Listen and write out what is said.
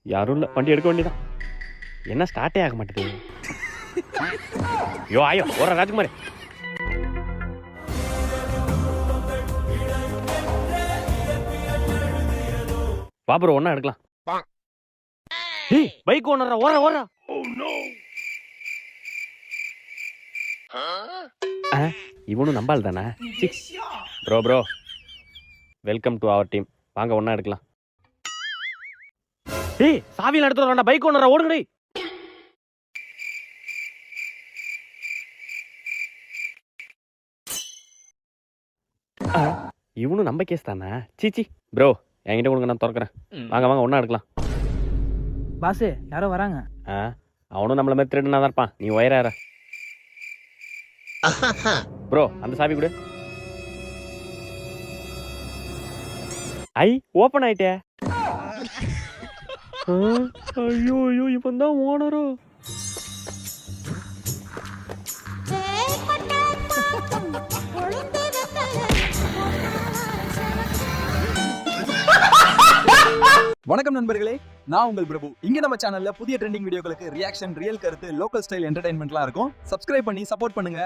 யாரும் இல்லை, வண்டி எடுக்க வேண்டியதான். என்ன ஸ்டார்ட்டே ஆக மாட்டேது. ஐயோ ஆயோ ஓர ராஜ்குமார். பாபுரம் ஒன்னா எடுக்கலாம். பைக் ஓனரா ஓர ஓர. இவனும் நம்பால் தானே. Bro bro welcome to our team. வாங்க ஒன்னா எடுக்கலாம். சாவியில் எடுத்து வரா பைக் ஓனரா ஓடுங்கடி. இவனும் நம்ம கேஸ் தானே. சீச்சி ப்ரோ என்கிட்ட கொடுங்க, நான் திறக்கிறேன். வாங்க வாங்க ஒன்னா எடுக்கலாம். பாஸ் யாரோ வராங்க. அவனும் நம்மள மாதிரி திருடுனா தான் இருப்பான். நீ ஒயரார ப்ரோ அந்த சாவி கொடு. ஐ ஓபன் ஆயிட்டே. ஐயோ ஐயோ இவன் தான் ஓனரோ. வணக்கம் நண்பர்களே, நான் உங்கள் பிரபு. இங்க நம்ம சேனல்ல புதிய ட்ரெண்டிங் வீடியோக்களுக்கு ரியாக்ஷன், ரியல் கருத்து, லோக்கல் ஸ்டைல் என்டர்டைன்மெண்ட்லாம் இருக்கும். சப்ஸ்கிரைப் பண்ணி சப்போர்ட் பண்ணுங்க.